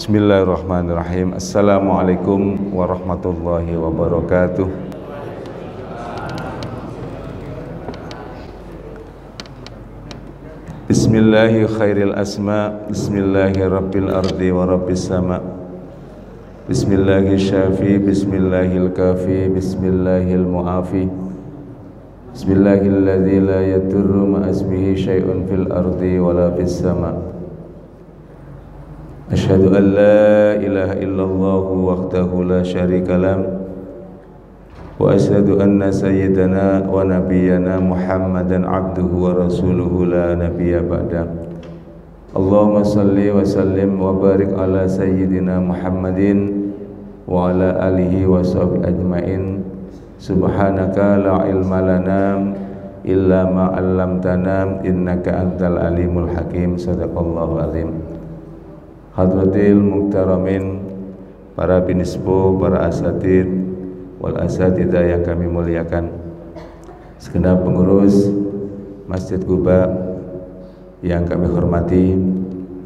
Bismillahirrahmanirrahim. Assalamualaikum warahmatullahi wabarakatuh. Bismillahi khairil asma, Bismillahi rabbil ardi wa rabbis sama, Bismillahi syafi, Bismillahil kafi, Bismillahil mu'afi, Bismillahilladzi la yadurru ma'asmihi syai'un fil ardi wa la fis sama. Asyhadu an la ilaha illallah wahdahu la syarika lahu wa asyhadu anna sayyidana wa nabiyyana Muhammadan abduhu wa rasuluhu la nabiyya ba'da. Allahumma salli wa sallim wa barik ala sayyidina Muhammadin wa ala alihi wa sahbihi ajmain. Subhanaka la ilma lana illa ma 'allamtana innaka antal alimul hakim. Sadaqallahu azim. Hadratil muktaramin, para binisbo, para asatid wal asatidah yang kami muliakan, segenap pengurus Masjid Quba yang kami hormati,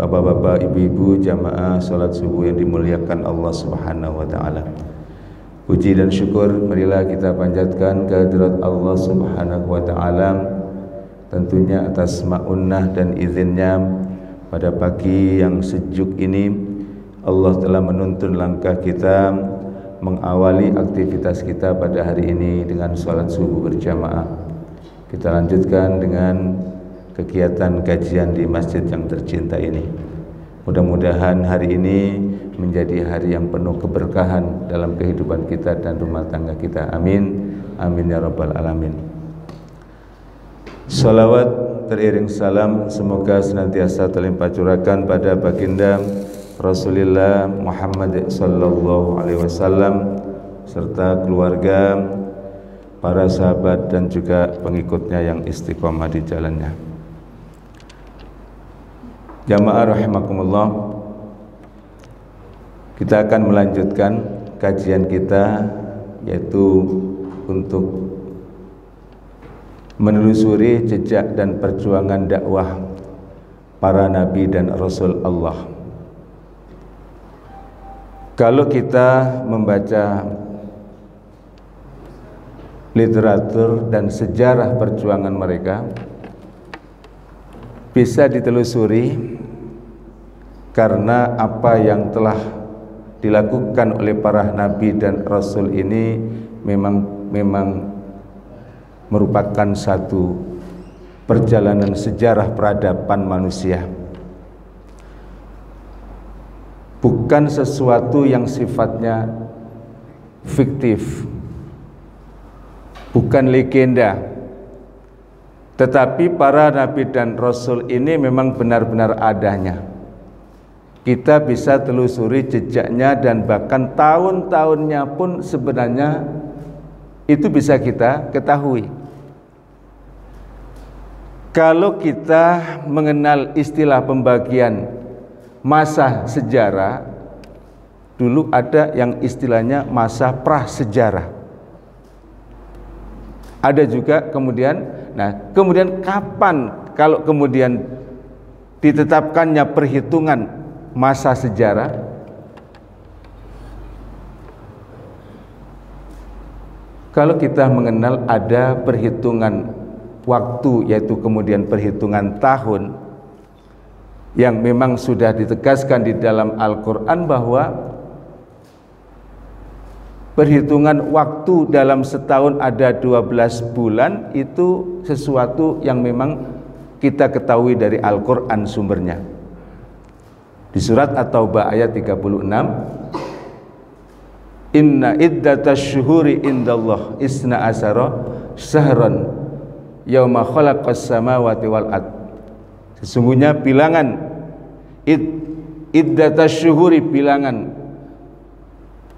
bapak-bapak, ibu-ibu, jamaah salat subuh yang dimuliakan Allah Subhanahu wa taala. Puji dan syukur marilah kita panjatkan kehadirat Allah Subhanahu wa taala, tentunya atas ma'unnah dan izinnya. Pada pagi yang sejuk ini Allah telah menuntun langkah kita mengawali aktivitas kita pada hari ini dengan sholat subuh berjamaah. Kita lanjutkan dengan kegiatan kajian di masjid yang tercinta ini. Mudah-mudahan hari ini menjadi hari yang penuh keberkahan dalam kehidupan kita dan rumah tangga kita. Amin. Amin ya rabbal alamin. Salawat teriring salam semoga senantiasa terlimpah curahkan pada baginda Rasulullah Muhammad sallallahu alaihi wasallam serta keluarga, para sahabat dan juga pengikutnya yang istiqomah di jalannya. Jamaah rahimakumullah, kita akan melanjutkan kajian kita, yaitu untuk menelusuri jejak dan perjuangan dakwah para nabi dan rasul Allah. Kalau kita membaca literatur dan sejarah perjuangan mereka, bisa ditelusuri karena apa yang telah dilakukan oleh para nabi dan rasul ini memang merupakan satu perjalanan sejarah peradaban manusia, bukan sesuatu yang sifatnya fiktif, bukan legenda, tetapi para nabi dan rasul ini memang benar-benar adanya. Kita bisa telusuri jejaknya dan bahkan tahun-tahunnya pun sebenarnya itu bisa kita ketahui. Kalau kita mengenal istilah pembagian masa sejarah, dulu ada yang istilahnya masa prasejarah. Ada juga kemudian, kemudian kapan kalau kemudian ditetapkannya perhitungan masa sejarah? Kalau kita mengenal ada perhitungan waktu, yaitu kemudian perhitungan tahun, yang memang sudah ditegaskan di dalam Al-Quran bahwa perhitungan waktu dalam setahun ada 12 bulan, itu sesuatu yang memang kita ketahui dari Al-Quran sumbernya. Di surat At-Taubah ayat 36, Inna iddatash syuhuri indallah isna asara syahran yauma khalaqas samawati wal ard. Sesungguhnya bilangan iddatash syuhuri, bilangan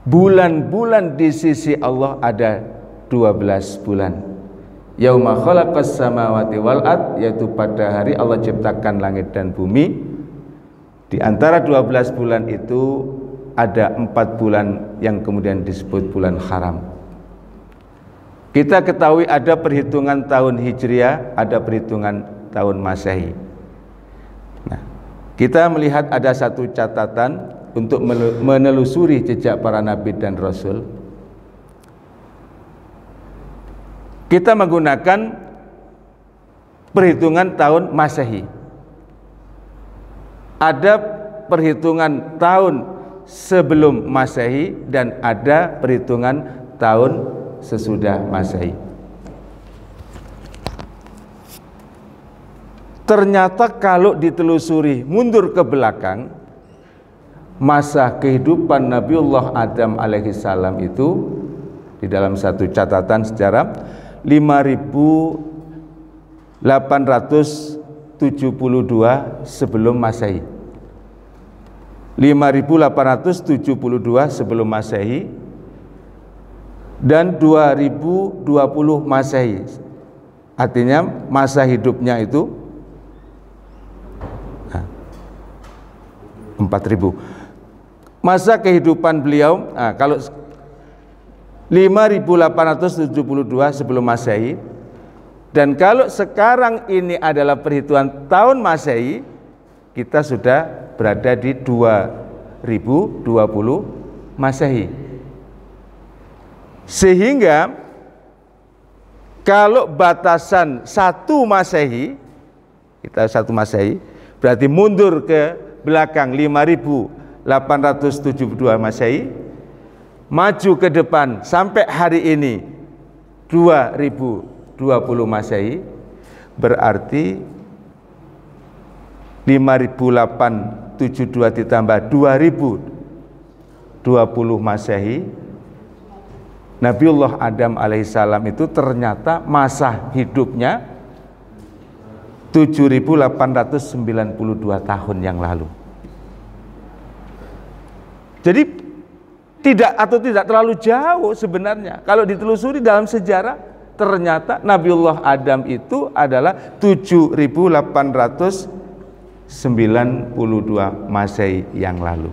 bulan-bulan di sisi Allah ada 12 bulan. Yauma khalaqas samawati wal ard, yaitu pada hari Allah ciptakan langit dan bumi. Di antara 12 bulan itu ada 4 bulan yang kemudian disebut bulan haram. Kita ketahui ada perhitungan tahun Hijriah, ada perhitungan tahun Masehi. Nah, kita melihat ada satu catatan untuk menelusuri jejak para nabi dan rasul, kita menggunakan perhitungan tahun Masehi. Ada perhitungan tahun sebelum Masehi dan ada perhitungan tahun sesudah Masehi. Ternyata kalau ditelusuri mundur ke belakang, masa kehidupan Nabiullah Adam alaihissalam itu di dalam satu catatan sejarah 5.872 sebelum Masehi. 5.872 sebelum Masehi dan 2020 Masehi. Artinya masa hidupnya itu 4.000. Masa kehidupan beliau, kalau 5.872 sebelum Masehi, dan kalau sekarang ini adalah perhitungan tahun Masehi, kita sudah berada di 2020 Masehi. Sehingga kalau batasan 1 Masehi, kita 1 Masehi, berarti mundur ke belakang 5.872 Masehi, maju ke depan sampai hari ini 2020 Masehi, berarti 5.872 ditambah 2020 Masehi, Nabiullah Adam alaihissalam itu ternyata masa hidupnya 7.892 tahun yang lalu. Jadi tidak terlalu jauh sebenarnya. Kalau ditelusuri dalam sejarah, ternyata Nabiullah Adam itu adalah 7.892 Masehi yang lalu.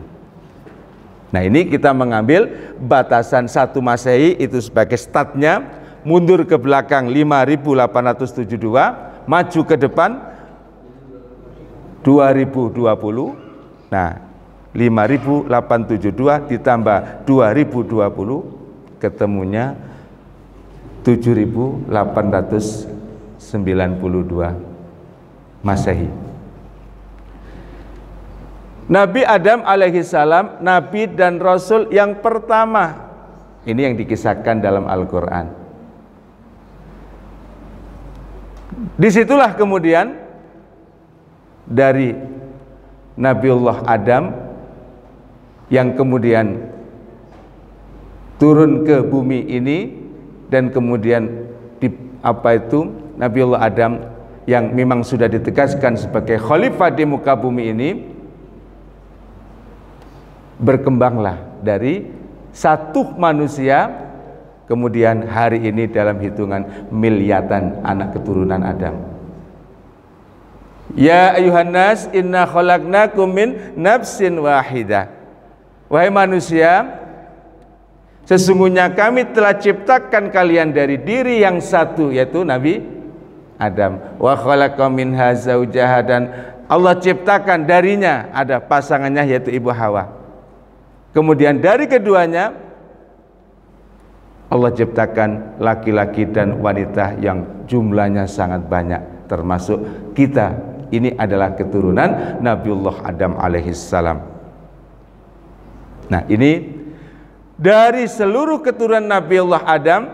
Nah, ini kita mengambil batasan 1 Masehi itu sebagai startnya, mundur ke belakang 5.872, maju ke depan 2020. Nah, 5.872 ditambah 2020 ketemunya 7.892 Masehi. Nabi Adam alaihissalam, nabi dan rasul yang pertama. Ini yang dikisahkan dalam Al-Quran. Disitulah kemudian dari Nabiullah Adam yang kemudian turun ke bumi ini, dan kemudian Nabiullah Adam yang memang sudah ditegaskan sebagai khalifah di muka bumi ini, berkembanglah dari satu manusia, kemudian hari ini dalam hitungan miliatan anak keturunan Adam. Ya ayuhan nas inna khalaqnakum min nafsin wahidah. Wahai manusia, sesungguhnya kami telah ciptakan kalian dari diri yang satu, yaitu Nabi Adam. Wa khalaqa minha zaujaha, dan Allah ciptakan darinya ada pasangannya yaitu Ibu Hawa. Kemudian dari keduanya Allah ciptakan laki-laki dan wanita yang jumlahnya sangat banyak, termasuk kita. Ini adalah keturunan Nabiullah Adam alaihissalam. Nah, ini dari seluruh keturunan Nabiullah Adam,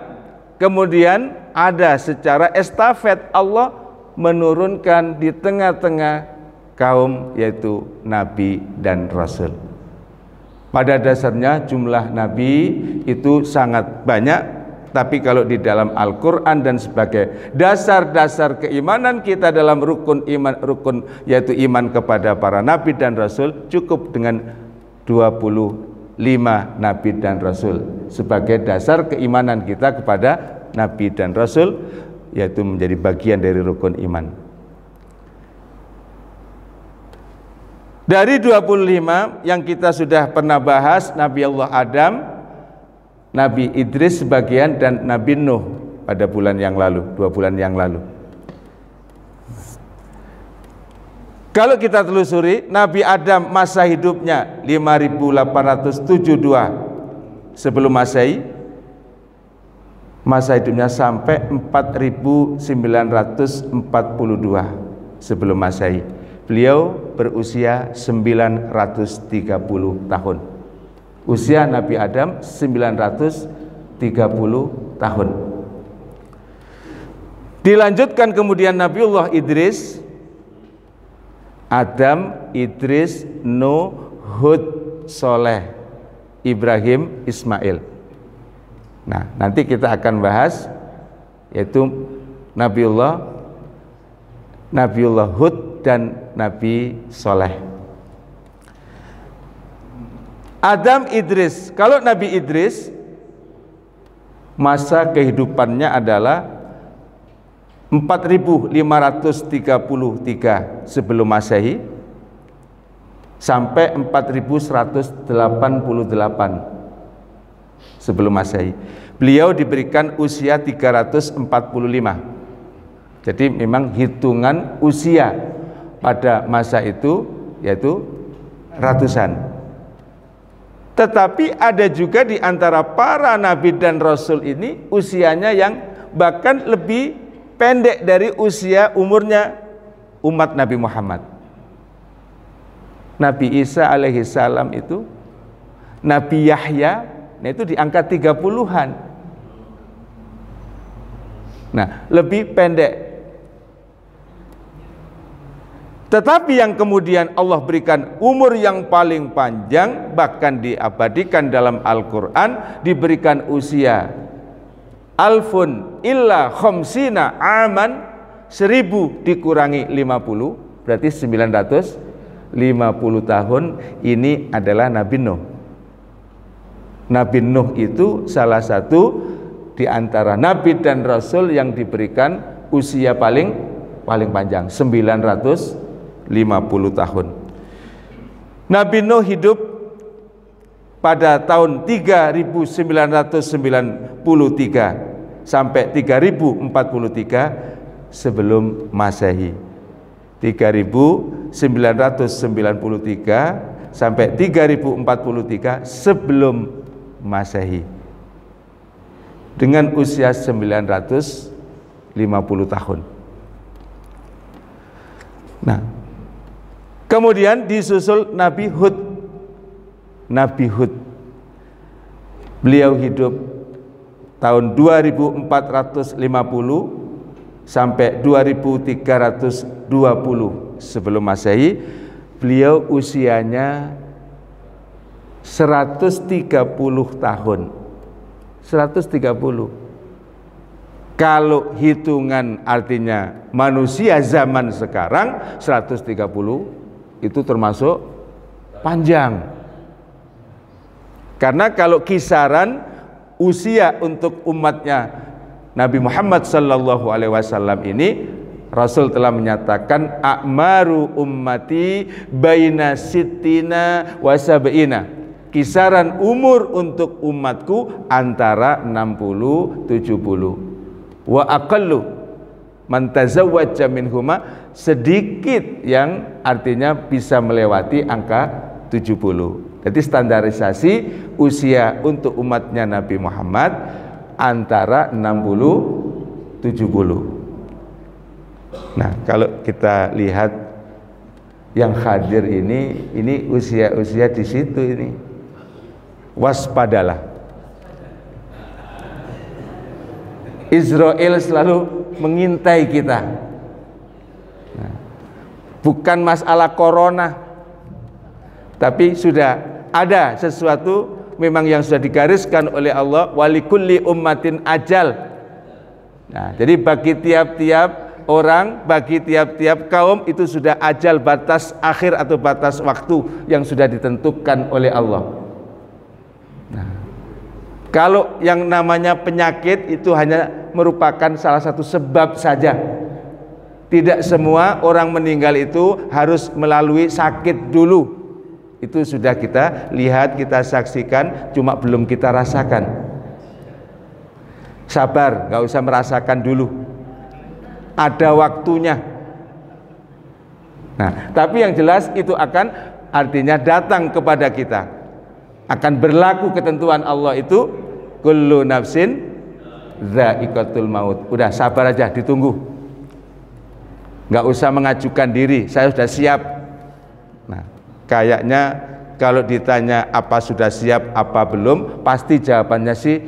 kemudian ada secara estafet Allah menurunkan di tengah-tengah kaum, yaitu Nabi dan Rasul. Pada dasarnya jumlah Nabi itu sangat banyak, tapi kalau di dalam Al-Quran dan sebagai dasar-dasar keimanan kita dalam rukun iman, yaitu iman kepada para Nabi dan Rasul, cukup dengan 25 Nabi dan Rasul sebagai dasar keimanan kita kepada Nabi dan Rasul, yaitu menjadi bagian dari rukun iman. Dari 25 yang kita sudah pernah bahas, Nabi Allah Adam, Nabi Idris sebagian, dan Nabi Nuh pada bulan yang lalu, 2 bulan yang lalu. Kalau kita telusuri, Nabi Adam masa hidupnya 5872 sebelum Masehi, masa hidupnya sampai 4942 sebelum Masehi. Beliau berusia 930 tahun. Usia Nabi Adam 930 tahun. Dilanjutkan kemudian Nabiullah Idris, Adam, Idris, Nuh, Hud, Soleh, Ibrahim, Ismail. Nah, nanti kita akan bahas yaitu Nabiullah Hud dan Nabi Soleh. Adam, Idris. Kalau Nabi Idris, masa kehidupannya adalah 4533 sebelum Masehi sampai 4188 sebelum Masehi. Beliau diberikan usia 345. Jadi memang hitungan usia pada masa itu yaitu ratusan. Tetapi ada juga di antara para nabi dan rasul ini usianya yang bahkan lebih pendek dari usia umurnya umat Nabi Muhammad. Nabi Isa alaihi salam itu, Nabi Yahya, nah itu di angka 30-an. Nah, lebih pendek. Tetapi yang kemudian Allah berikan umur yang paling panjang, bahkan diabadikan dalam Al-Quran, diberikan usia alfun illa khamsina aman, 1000 dikurangi 50 berarti 950 tahun. Ini adalah Nabi Nuh. Nabi Nuh itu salah satu di antara nabi dan rasul yang diberikan usia paling panjang, 950 tahun. Nabi Nuh hidup pada tahun 3993 sampai 3043 sebelum Masehi. 3993 sampai 3043 sebelum Masehi. Dengan usia 950 tahun. Nah, kemudian disusul Nabi Hud. Nabi Hud. Beliau hidup tahun 2450 sampai 2320 sebelum Masehi. Beliau usianya 130 tahun. 130. Kalau hitungan artinya manusia zaman sekarang 130 itu termasuk panjang. Karena kalau kisaran usia untuk umatnya Nabi Muhammad sallallahu alaihi wasallam ini, Rasul telah menyatakan a'maru ummati baina sittina wa sab'ina. Kisaran umur untuk umatku antara 60 70. Wa aqallu man tazawwaja minhuma, sedikit yang artinya bisa melewati angka 70. Jadi standarisasi usia untuk umatnya Nabi Muhammad antara 60 70. Nah, kalau kita lihat yang hadir ini usia-usia di situ ini. Waspadalah. Israel selalu mengintai kita. Nah, bukan masalah corona, tapi sudah ada sesuatu memang yang sudah digariskan oleh Allah, walikulli ummatin ajal. Nah, jadi bagi tiap-tiap orang, bagi tiap-tiap kaum itu sudah ajal, batas akhir atau batas waktu yang sudah ditentukan oleh Allah. Nah, kalau yang namanya penyakit itu hanya merupakan salah satu sebab saja. Tidak semua orang meninggal itu harus melalui sakit dulu. Itu sudah kita lihat, kita saksikan, cuma belum kita rasakan. Sabar, nggak usah merasakan dulu. Ada waktunya. Nah, tapi yang jelas itu akan artinya datang kepada kita. Akan berlaku ketentuan Allah itu kullu nafsin dha'iqatul maut. Udah sabar aja, ditunggu. Nggak usah mengajukan diri, saya sudah siap. Nah, kayaknya kalau ditanya apa sudah siap, apa belum, pasti jawabannya sih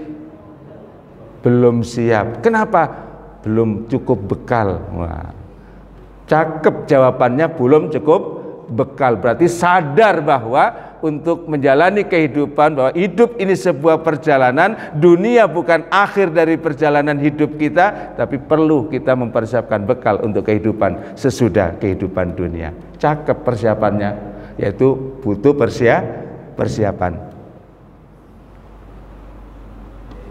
belum siap. Kenapa? Belum cukup bekal. Wah, cakep jawabannya, belum cukup bekal. Berarti sadar bahwa untuk menjalani kehidupan, bahwa hidup ini sebuah perjalanan, dunia bukan akhir dari perjalanan hidup kita, tapi perlu kita mempersiapkan bekal untuk kehidupan sesudah kehidupan dunia. Cakep persiapannya, yaitu butuh persiapan.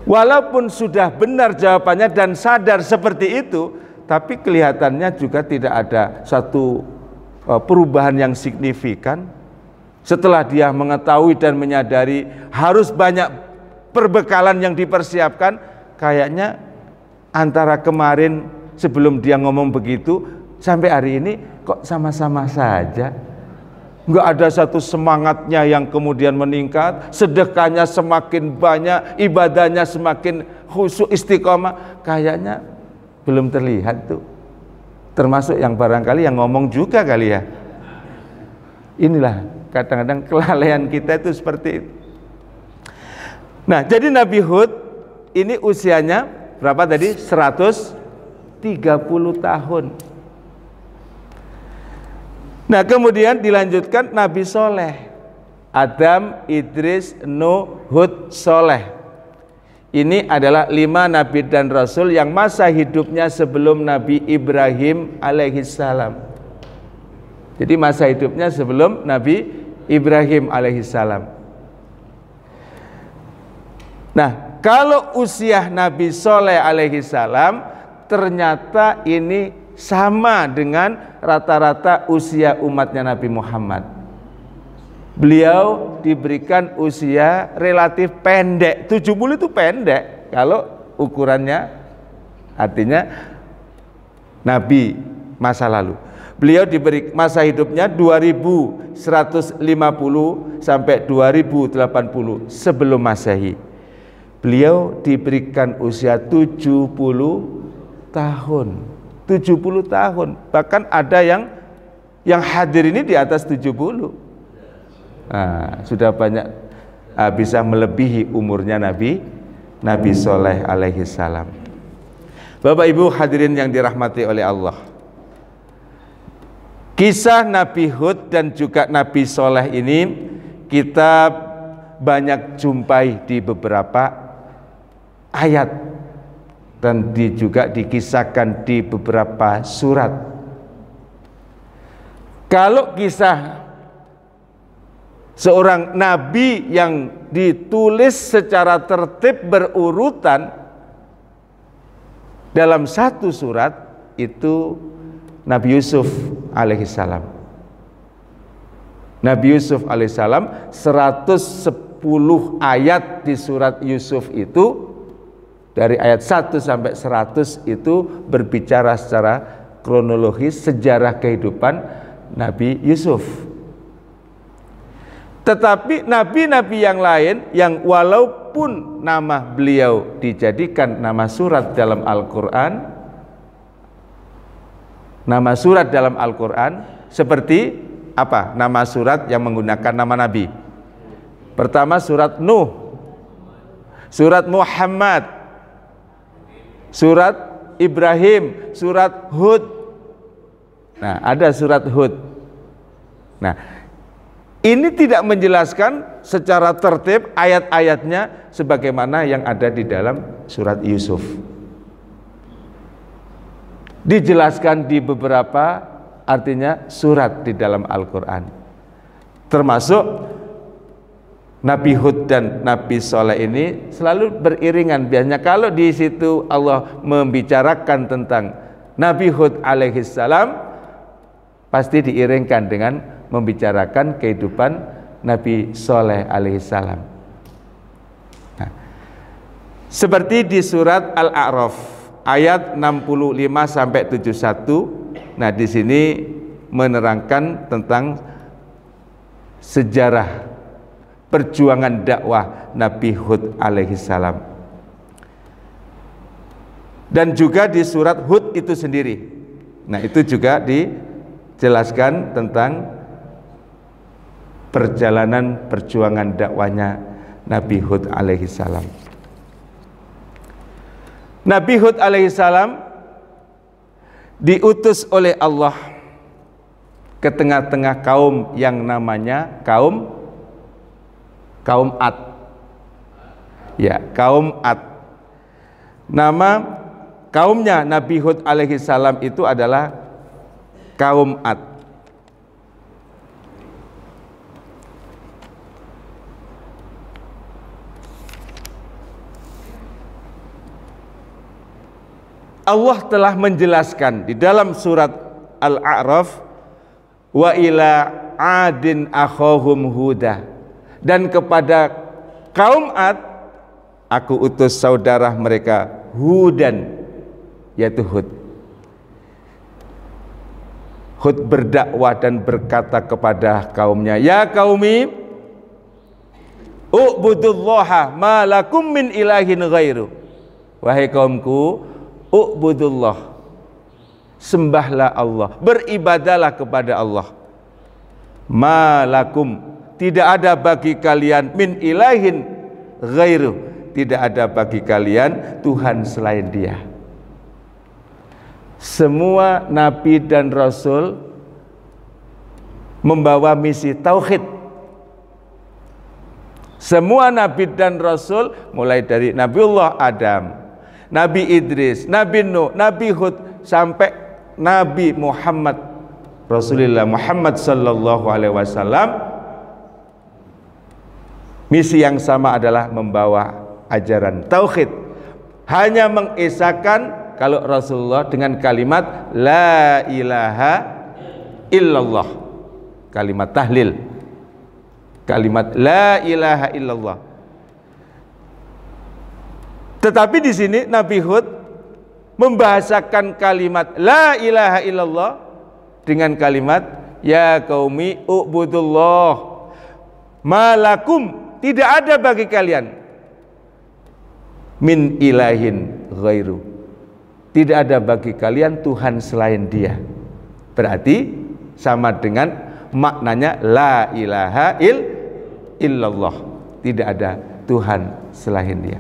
Walaupun sudah benar jawabannya dan sadar seperti itu, tapi kelihatannya juga tidak ada satu perubahan yang signifikan. Setelah dia mengetahui dan menyadari harus banyak perbekalan yang dipersiapkan, kayaknya antara kemarin sebelum dia ngomong begitu sampai hari ini kok sama-sama saja. Nggak ada satu semangatnya yang kemudian meningkat, sedekahnya semakin banyak, ibadahnya semakin khusyuk istiqomah. Kayaknya belum terlihat tuh. Termasuk yang barangkali yang ngomong juga kali ya. Inilah kadang-kadang kelalaian kita itu seperti itu. Nah, jadi Nabi Hud ini usianya berapa tadi? 130 tahun. Nah, kemudian dilanjutkan Nabi Soleh, Adam, Idris, Nuh, Hud, Soleh. Ini adalah 5 Nabi dan Rasul yang masa hidupnya sebelum Nabi Ibrahim alaihissalam. Jadi masa hidupnya sebelum Nabi Ibrahim alaihissalam. Nah, kalau usia Nabi Soleh alaihissalam ternyata ini sama dengan rata-rata usia umatnya Nabi Muhammad. Beliau diberikan usia relatif pendek. 70 itu pendek kalau ukurannya, artinya Nabi masa lalu. Beliau diberi masa hidupnya 2150 sampai 2080 sebelum Masehi. Beliau diberikan usia 70 tahun. 70 tahun. Bahkan ada yang hadir ini di atas 70. Nah, sudah banyak bisa melebihi umurnya Nabi Soleh alaihissalam. Bapak Ibu hadirin yang dirahmati oleh Allah, kisah Nabi Hud dan juga Nabi Soleh ini kita banyak jumpai di beberapa ayat dan juga dikisahkan di beberapa surat. Kalau kisah seorang nabi yang ditulis secara tertib berurutan dalam satu surat, itu Nabi Yusuf alaihissalam. Nabi Yusuf alaihissalam, 110 ayat di surat Yusuf itu, dari ayat 1 sampai 100 itu berbicara secara kronologis sejarah kehidupan Nabi Yusuf. Tetapi nabi-nabi yang lain yang walaupun nama beliau dijadikan nama surat dalam Al-Quran, nama surat dalam Al-Quran seperti apa? Nama surat yang menggunakan nama nabi. Pertama surat Nuh, surat Muhammad, surat Ibrahim, surat Hud. Nah, ada surat Hud. Nah, ini tidak menjelaskan secara tertib ayat-ayatnya sebagaimana yang ada di dalam surat Yusuf. Dijelaskan di beberapa, artinya surat di dalam Al-Quran. Termasuk Nabi Hud dan Nabi Soleh ini selalu beriringan. Biasanya kalau di situ Allah membicarakan tentang Nabi Hud alaihissalam, pasti diiringkan dengan membicarakan kehidupan Nabi Soleh alaihissalam. Nah, seperti di surat Al-A'raf ayat 65 sampai 71. Nah, di sini menerangkan tentang sejarah perjuangan dakwah Nabi Hud alaihissalam. Dan juga di surat Hud itu sendiri. Nah, itu juga dijelaskan tentang perjalanan perjuangan dakwanya Nabi Hud alaihissalam. Nabi Hud alaihissalam diutus oleh Allah ke tengah-tengah kaum yang namanya kaum Ad. Ya, kaum Ad. Nama kaumnya Nabi Hud alaihissalam itu adalah kaum Ad. Allah telah menjelaskan di dalam surat Al-A'raf, wa ila adin akhahum huda, dan kepada kaum Ad aku utus saudara mereka Hudan, yaitu Hud. Hud berdakwah dan berkata kepada kaumnya, ya qaumi u'budullaha ma lakum min ilahin ghairu. Wahai kaumku, u'budullah, sembahlah Allah, beribadalah kepada Allah. Ma lakum, tidak ada bagi kalian min ilahin ghairu, tidak ada bagi kalian Tuhan selain Dia. Semua nabi dan rasul membawa misi tauhid. Semua nabi dan rasul, mulai dari Nabiullah Adam, Nabi Idris, Nabi Nuh, Nabi Hud, sampai Nabi Muhammad Rasulullah Muhammad sallallahu alaihi wasallam, misi yang sama adalah membawa ajaran tauhid. Hanya mengesahkan kalau Rasulullah dengan kalimat la ilaha illallah, kalimat tahlil, kalimat la ilaha illallah. Tetapi di sini Nabi Hud membahasakan kalimat la ilaha illallah dengan kalimat ya qaumi u'budullah malakum, tidak ada bagi kalian min ilahin ghairu, tidak ada bagi kalian Tuhan selain Dia. Berarti sama dengan maknanya la ilaha illallah, tidak ada Tuhan selain Dia.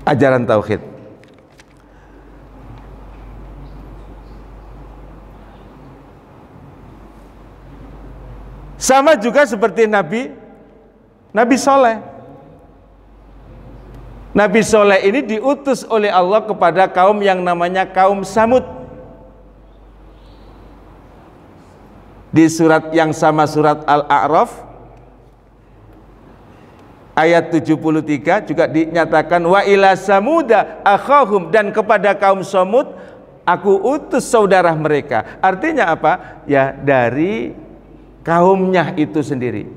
Ajaran tauhid. Sama juga seperti Nabi Soleh. Nabi Soleh ini diutus oleh Allah kepada kaum yang namanya kaum Samud. Di surat yang sama, surat Al-A'raf ayat 73 juga dinyatakan wa ila samuda akhahum, dan kepada kaum Samud aku utus saudara mereka. Artinya apa? Ya, dari kaumnya itu sendiri.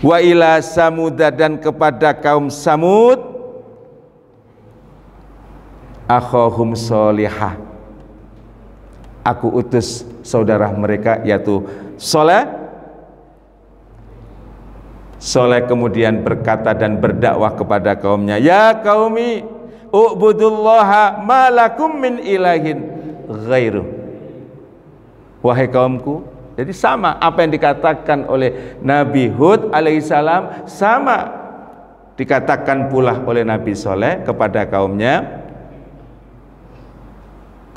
Wa ila samuda, dan kepada kaum Samud akhahum solihah, aku utus saudara mereka yaitu Soleh. Soleh kemudian berkata dan berdakwah kepada kaumnya, ya qaumi u'budullaha ma lakum min ilahin ghairu. Wahai kaumku, jadi sama apa yang dikatakan oleh Nabi Hud alaihissalam, sama dikatakan pula oleh Nabi Soleh kepada kaumnya,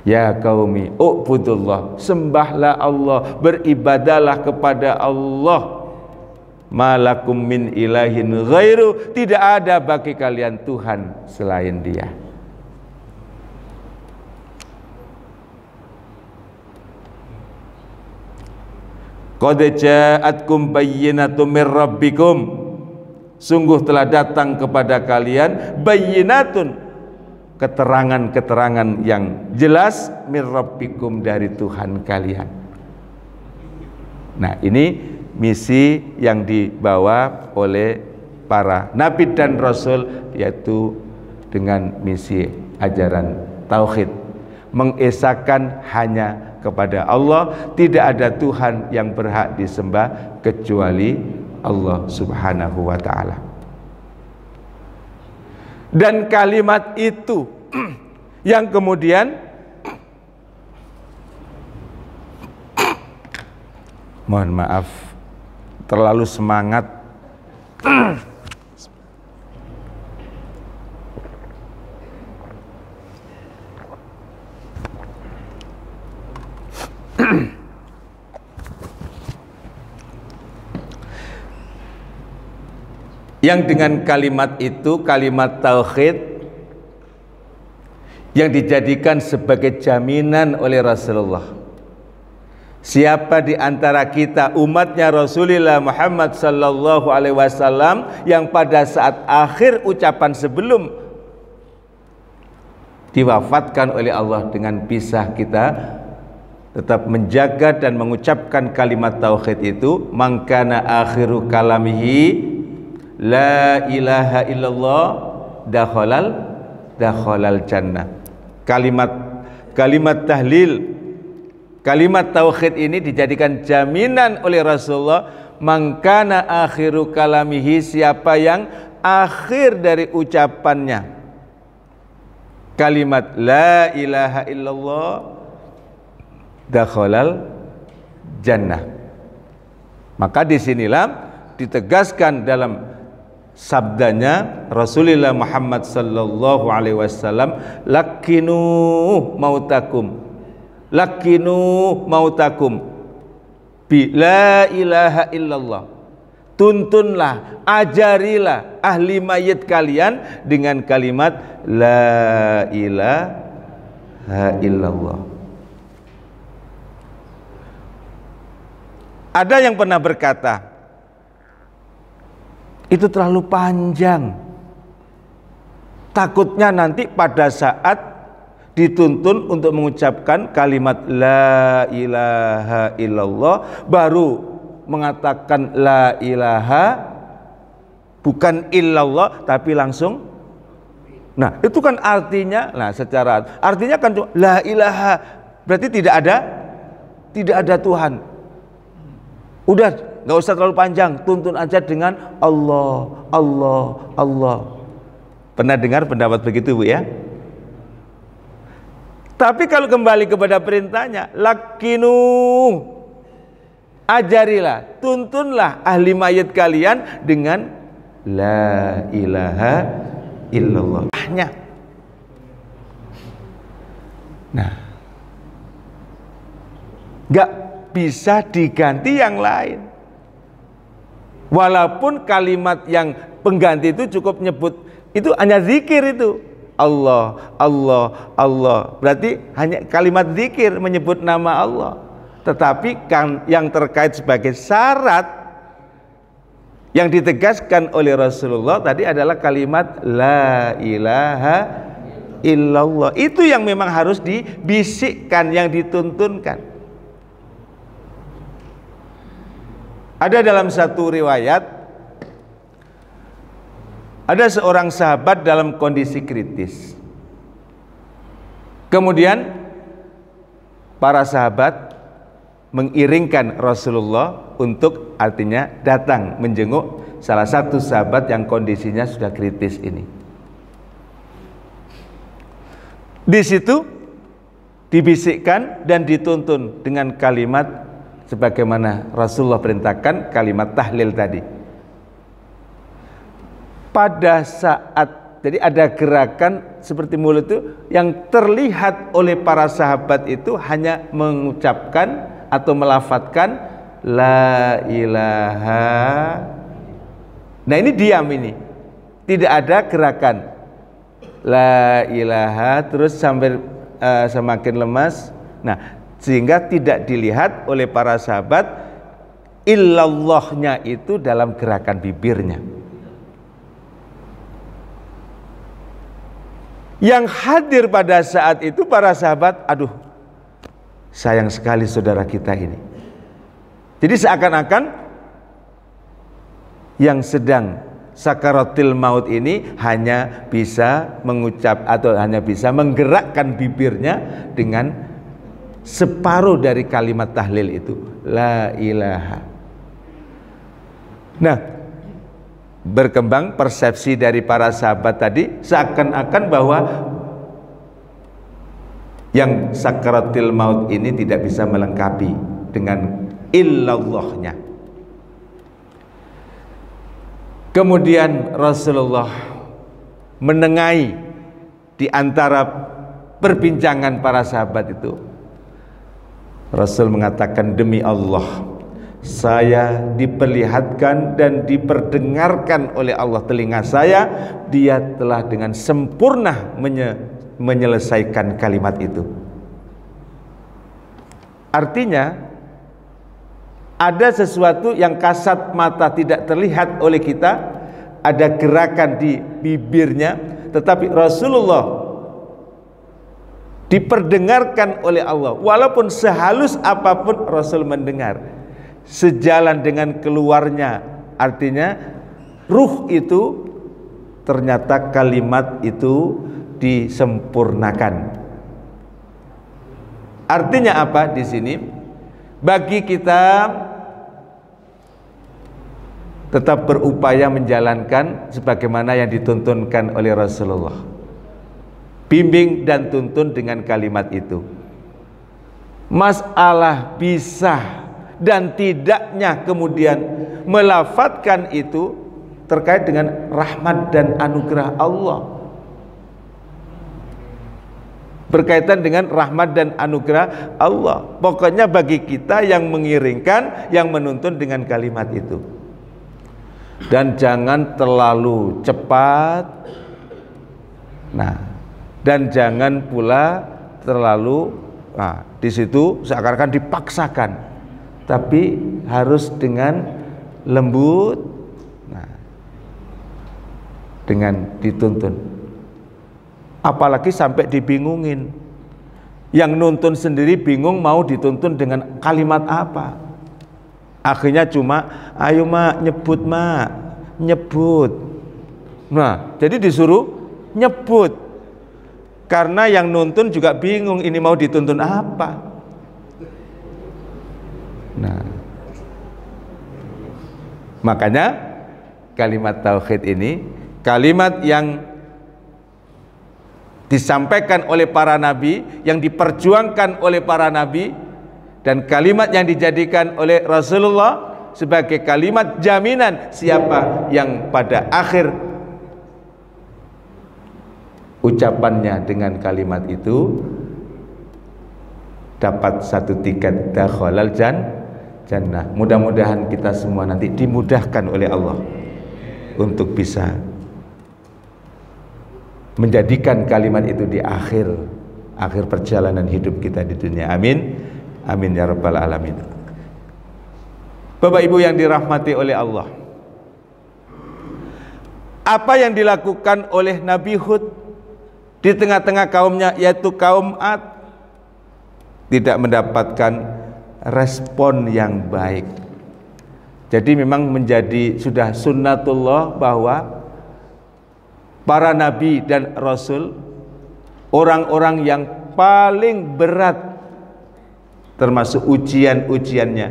ya qaumi u'budullah, sembahlah Allah, beribadalah kepada Allah, malakum min ilahin ghairu, tidak ada bagi kalian Tuhan selain Dia. Qad ja'atkum bayyinatun mir rabbikum, sungguh telah datang kepada kalian bayyinatun, keterangan-keterangan yang jelas, mir rabbikum, dari Tuhan kalian. Nah, ini misi yang dibawa oleh para nabi dan rasul, yaitu dengan misi ajaran tauhid. mengesahkan hanya kepada Allah, tidak ada Tuhan yang berhak disembah kecuali Allah Subhanahu wa ta'ala. Dan kalimat itu yang kemudian mohon maaf terlalu semangat yang dengan kalimat itu, kalimat tauhid yang dijadikan sebagai jaminan oleh Rasulullah. Siapa di antara kita umatnya Rasulullah Muhammad sallallahu alaihi wasallam yang pada saat akhir ucapan sebelum diwafatkan oleh Allah dengan pisah, kita tetap menjaga dan mengucapkan kalimat tauhid itu, mangkana akhiru kalamihi la ilaha illallah dakhalal jannah. Kalimat tahlil, kalimat tauhid ini dijadikan jaminan oleh Rasulullah. Mangkana akhiru kalamihi, siapa yang akhir dari ucapannya kalimat la ilaha illallah dakhalal jannah. Maka disinilah ditegaskan dalam sabdanya Rasulullah Muhammad sallallahu alaihi wasallam, lakinu mautakum bi la ilaha illallah. Tuntunlah, ajarilah ahli mayit kalian dengan kalimat la ilaha illallah. Ada yang pernah berkata, itu terlalu panjang, takutnya nanti pada saat dituntun untuk mengucapkan kalimat la ilaha illallah baru mengatakan la ilaha, bukan illallah tapi langsung. Nah itu kan artinya, artinya kan la ilaha, berarti tidak ada Tuhan. Udah, nggak usah terlalu panjang, tuntun aja dengan Allah, Allah, Allah. Pernah dengar pendapat begitu, Bu, ya? Tapi kalau kembali kepada perintahnya, lakinu, ajarilah, tuntunlah ahli mayit kalian dengan la ilaha illallah. Nah, nggak bisa diganti yang lain. Walaupun kalimat yang pengganti itu cukup nyebut, itu hanya zikir itu. Allah, Allah, Allah. Berarti hanya kalimat zikir menyebut nama Allah. Tetapi kan yang terkait sebagai syarat yang ditegaskan oleh Rasulullah tadi adalah kalimat la ilaha illallah. Itu yang memang harus dibisikkan, yang dituntunkan. Ada dalam satu riwayat, ada seorang sahabat dalam kondisi kritis. Kemudian para sahabat mengiringkan Rasulullah untuk artinya datang menjenguk salah satu sahabat yang kondisinya sudah kritis ini. Di situ dibisikkan dan dituntun dengan kalimat sebagaimana Rasulullah perintahkan, kalimat tahlil tadi. Pada saat, jadi ada gerakan seperti mulut itu yang terlihat oleh para sahabat itu hanya mengucapkan atau melafadzkan la ilaha. Nah ini diam, ini tidak ada gerakan la ilaha terus sampai semakin lemas. Nah sehingga tidak dilihat oleh para sahabat illallahnya itu dalam gerakan bibirnya. Yang hadir pada saat itu para sahabat, aduh sayang sekali saudara kita ini. Jadi seakan-akan yang sedang sakaratil maut ini hanya bisa mengucap atau hanya bisa menggerakkan bibirnya dengan separuh dari kalimat tahlil itu, la ilaha. Nah, berkembang persepsi dari para sahabat tadi seakan-akan bahwa yang sakaratil maut ini tidak bisa melengkapi dengan illallahnya. Kemudian Rasulullah menengahi di antara perbincangan para sahabat itu. Rasul mengatakan, demi Allah, saya diperlihatkan dan diperdengarkan oleh Allah telinga saya, dia telah dengan sempurna menyelesaikan kalimat itu. Artinya ada sesuatu yang kasat mata tidak terlihat oleh kita, ada gerakan di bibirnya, tetapi Rasulullah diperdengarkan oleh Allah. Walaupun sehalus apapun Rasul mendengar, sejalan dengan keluarnya, artinya ruh itu ternyata kalimat itu disempurnakan. Artinya apa di sini? Bagi kita tetap berupaya menjalankan sebagaimana yang dituntunkan oleh Rasulullah. Bimbing dan tuntun dengan kalimat itu. Masalah bisa dan tidaknya kemudian melafadzkan itu terkait dengan rahmat dan anugerah Allah. Berkaitan dengan rahmat dan anugerah Allah. Pokoknya bagi kita yang mengiringkan, yang menuntun dengan kalimat itu. Dan jangan terlalu cepat. Nah, dan jangan pula terlalu, nah, di situ seakan-akan dipaksakan, tapi harus dengan lembut, nah, dengan dituntun. Apalagi sampai dibingungin, yang nuntun sendiri bingung mau dituntun dengan kalimat apa. Akhirnya cuma, ayo mak, nyebut mak, nyebut. Nah, jadi disuruh nyebut, karena yang nuntun juga bingung ini mau dituntun apa. Nah, makanya kalimat tauhid ini kalimat yang disampaikan oleh para nabi, yang diperjuangkan oleh para nabi, dan kalimat yang dijadikan oleh Rasulullah sebagai kalimat jaminan siapa yang pada akhir ucapannya dengan kalimat itu dapat satu tiket dakhalal jannah. Mudah-mudahan kita semua nanti dimudahkan oleh Allah untuk bisa menjadikan kalimat itu di akhir perjalanan hidup kita di dunia. Amin. Amin ya rabbal alamin. Bapak Ibu yang dirahmati oleh Allah, apa yang dilakukan oleh Nabi Hud di tengah-tengah kaumnya, yaitu kaum Ad, tidak mendapatkan respon yang baik. Jadi memang menjadi sudah sunnatullah bahwa para nabi dan rasul, orang-orang yang paling berat termasuk ujian-ujiannya,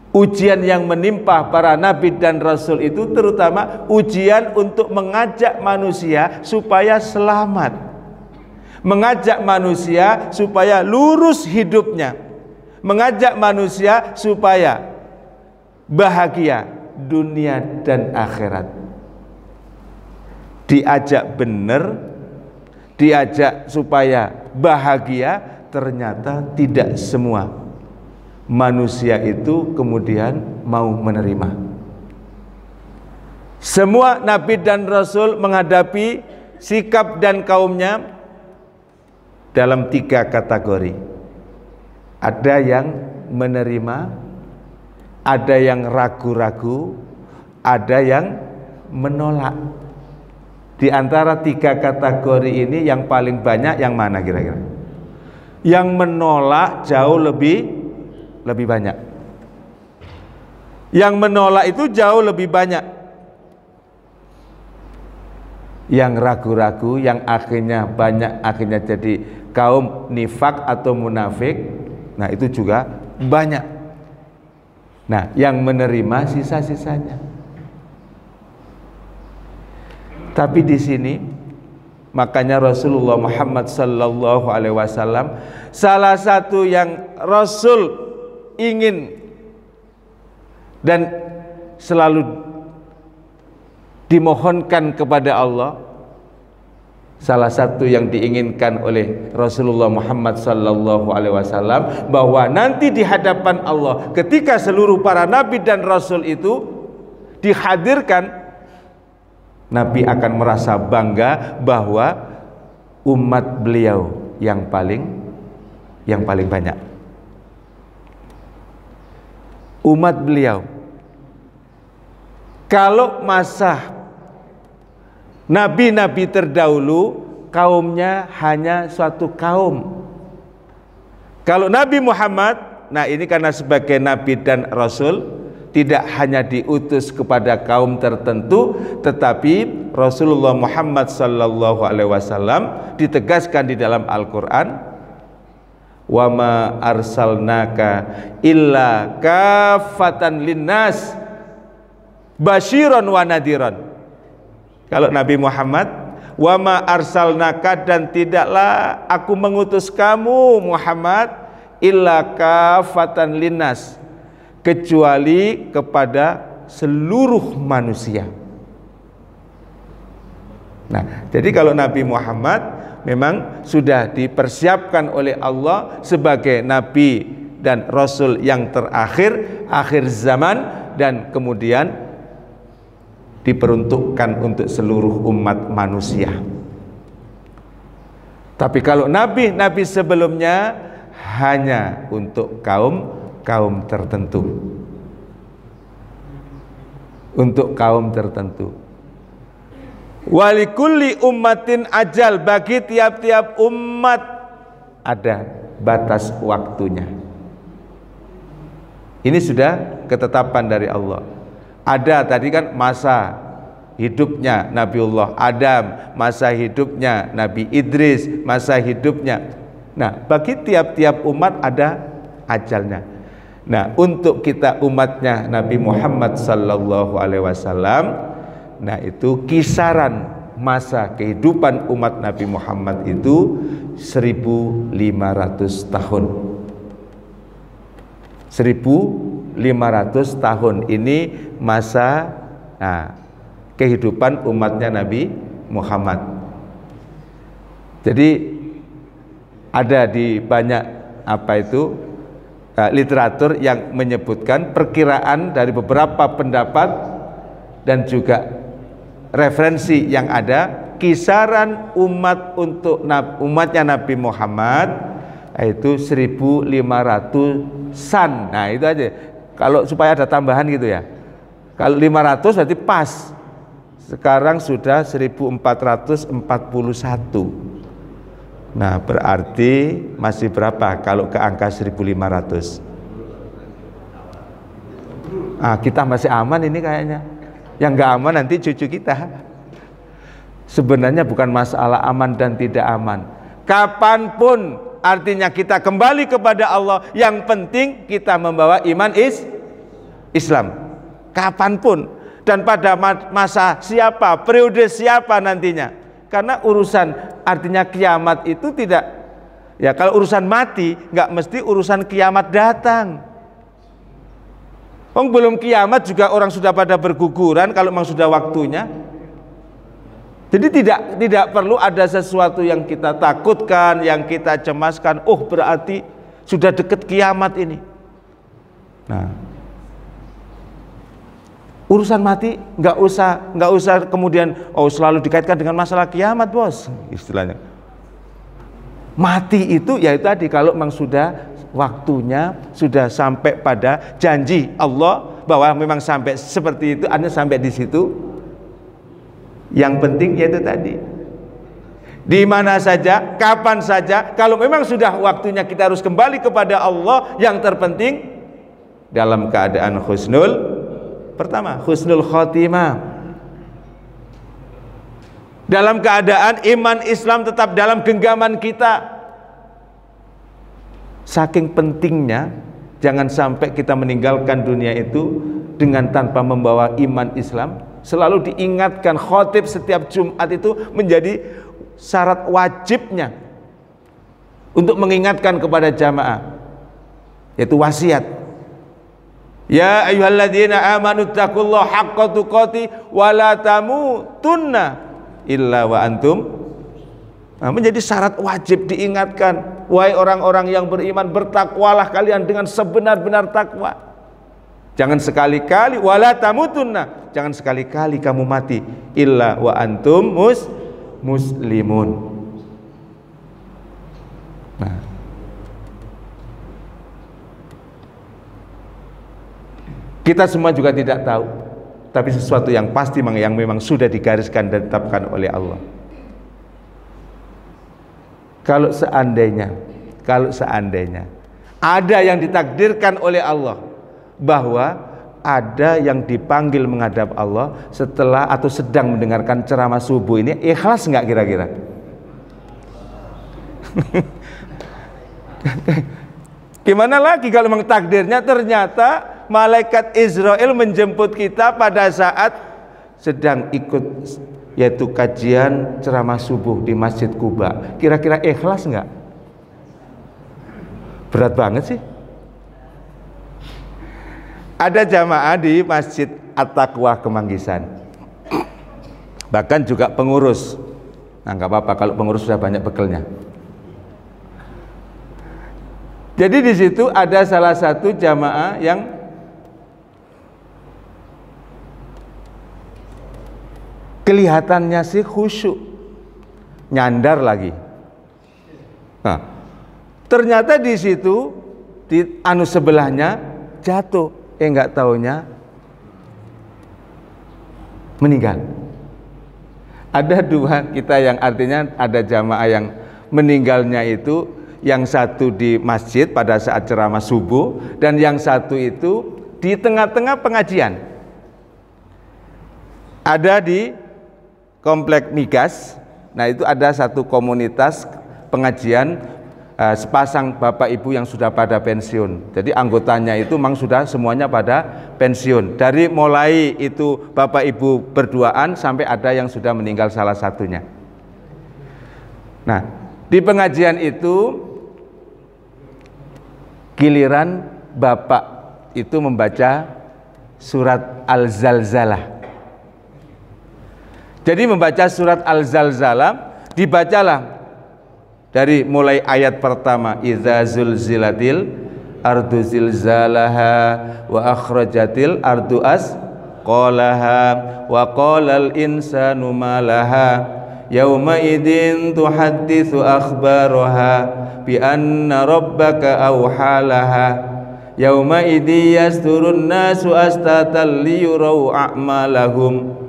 ujian yang menimpa para nabi dan rasul itu terutama ujian untuk mengajak manusia supaya selamat, mengajak manusia supaya lurus hidupnya, mengajak manusia supaya bahagia dunia dan akhirat. Diajak benar, diajak supaya bahagia, ternyata tidak semua manusia itu kemudian mau menerima. Semua nabi dan rasul menghadapi sikap dan kaumnya dalam 3 kategori. Ada yang menerima, ada yang ragu-ragu, ada yang menolak. Di antara 3 kategori ini yang paling banyak yang mana kira-kira? Yang menolak jauh lebih banyak. Yang menolak itu jauh lebih banyak. yang ragu-ragu, yang akhirnya akhirnya jadi kaum nifak atau munafik. Nah, itu juga banyak. Nah, yang menerima sisa-sisanya. Tapi di sini makanya Rasulullah Muhammad sallallahu alaihi wasallam, salah satu yang Rasul ingin dan selalu dimohonkan kepada Allah, salah satu yang diinginkan oleh Rasulullah Muhammad sallallahu alaihi wasallam, bahwa nanti di hadapan Allah ketika seluruh para nabi dan rasul itu dihadirkan, Nabi akan merasa bangga bahwa umat beliau yang paling banyak. Umat beliau, kalau masa nabi-nabi terdahulu kaumnya hanya suatu kaum. Kalau Nabi Muhammad, nah ini karena sebagai nabi dan rasul tidak hanya diutus kepada kaum tertentu, tetapi Rasulullah Muhammad sallallahu alaihi wasallam ditegaskan di dalam Al-Qur'an, wa ma arsalnaka illa kafatan linnas basyiran wa nadiran. Kalau Nabi Muhammad, wa ma arsalnaka, dan tidaklah aku mengutus kamu Muhammad illa kafatan linnas, kecuali kepada seluruh manusia. Nah, jadi kalau Nabi Muhammad memang sudah dipersiapkan oleh Allah sebagai nabi dan rasul yang terakhir, akhir zaman, dan kemudian diperuntukkan untuk seluruh umat manusia. Tapi kalau nabi-nabi sebelumnya hanya untuk kaum tertentu. Untuk kaum tertentu. Walikulli ummatin ajal, bagi tiap-tiap umat ada batas waktunya. Ini sudah ketetapan dari Allah. Ada tadi kan masa hidupnya Nabiullah Adam, masa hidupnya Nabi Idris, masa hidupnya. Nah, bagi tiap-tiap umat ada ajalnya. Nah, untuk kita umatnya Nabi Muhammad sallallahu alaihi wasallam, nah itu kisaran masa kehidupan umat Nabi Muhammad itu 1500 tahun. 1500 tahun ini masa kehidupan umatnya Nabi Muhammad. Jadi ada di banyak literatur yang menyebutkan perkiraan dari beberapa pendapat dan juga referensi yang ada, kisaran umat untuk umatnya Nabi Muhammad itu 1500-an. Nah itu aja, kalau supaya ada tambahan gitu ya. Kalau 500 berarti pas. Sekarang sudah 1441. Nah berarti masih berapa kalau ke angka 1500? Kita masih aman ini kayaknya. Yang nggak aman nanti cucu kita. Sebenarnya bukan masalah aman dan tidak aman. Kapanpun artinya kita kembali kepada Allah, yang penting kita membawa iman Islam. Kapanpun dan pada masa siapa, periode siapa nantinya. Karena urusan artinya kiamat itu tidak, ya kalau urusan mati nggak mesti urusan kiamat datang. Belum kiamat juga orang sudah pada berguguran kalau memang sudah waktunya. Jadi tidak perlu ada sesuatu yang kita takutkan, yang kita cemaskan. Oh berarti sudah dekat kiamat ini. Nah, urusan mati nggak usah kemudian selalu dikaitkan dengan masalah kiamat, bos, istilahnya. Mati itu ya itu tadi, kalau memang sudah waktunya, sudah sampai pada janji Allah bahwa memang sampai seperti itu, Anda sampai di situ. Yang penting yaitu tadi, di mana saja, kapan saja, kalau memang sudah waktunya kita harus kembali kepada Allah. Yang terpenting dalam keadaan husnul khotimah. dalam keadaan iman Islam tetap dalam genggaman kita. Saking pentingnya, jangan sampai kita meninggalkan dunia itu dengan tanpa membawa iman Islam. Selalu diingatkan, khotib setiap Jumat itu menjadi syarat wajibnya untuk mengingatkan kepada jamaah, yaitu wasiat. Ya ayyuhalladzina amanu taqullaha haqqa tuqatih wa la tamutunna illa wa antum. Menjadi syarat wajib diingatkan, wahai orang-orang yang beriman, bertakwalah kalian dengan sebenar-benar takwa. Jangan sekali-kali, wala tamutunna, jangan sekali-kali kamu mati illa wa antum muslimun. Nah, kita semua juga tidak tahu, tapi sesuatu yang pasti yang memang sudah digariskan dan ditetapkan oleh Allah. Kalau seandainya ada yang ditakdirkan oleh Allah bahwa ada yang dipanggil menghadap Allah setelah atau sedang mendengarkan ceramah subuh ini, ikhlas nggak kira-kira? Gimana lagi kalau memang takdirnya ternyata malaikat Israel menjemput kita pada saat sedang ikut, yaitu kajian ceramah subuh di Masjid Kuba. Kira-kira ikhlas nggak? Berat banget sih. Ada jamaah di Masjid At-Taqwa Kemanggisan, bahkan juga pengurus. Nah, nggak apa-apa kalau pengurus sudah banyak bekelnya. Jadi di situ ada salah satu jamaah yang kelihatannya sih khusyuk, nyandar lagi. Nah, ternyata di situ di anu sebelahnya jatuh, nggak taunya meninggal. Ada dua kita yang artinya ada jamaah yang meninggalnya itu, yang satu di masjid pada saat ceramah subuh dan yang satu itu di tengah-tengah pengajian. Ada di Komplek Migas. Nah, itu ada satu komunitas pengajian, sepasang bapak ibu yang sudah pada pensiun. Jadi anggotanya itu memang sudah semuanya pada pensiun. Dari mulai itu bapak ibu berduaan sampai ada yang sudah meninggal salah satunya. Nah, di pengajian itu giliran bapak itu membaca surat Al-Zalzalah. Jadi membaca surat Al-Zalzalah, dibacalah dari mulai ayat pertama, idza zulzilatil ardu zilzalaha wa akhrajatil ardu asqalaha wa qalal insanu ma laha yauma idzin tuhadditsu akhbaraha bi anna rabbaka awhalaha yauma idzi yasturun nasu astatan liyurau a'malahum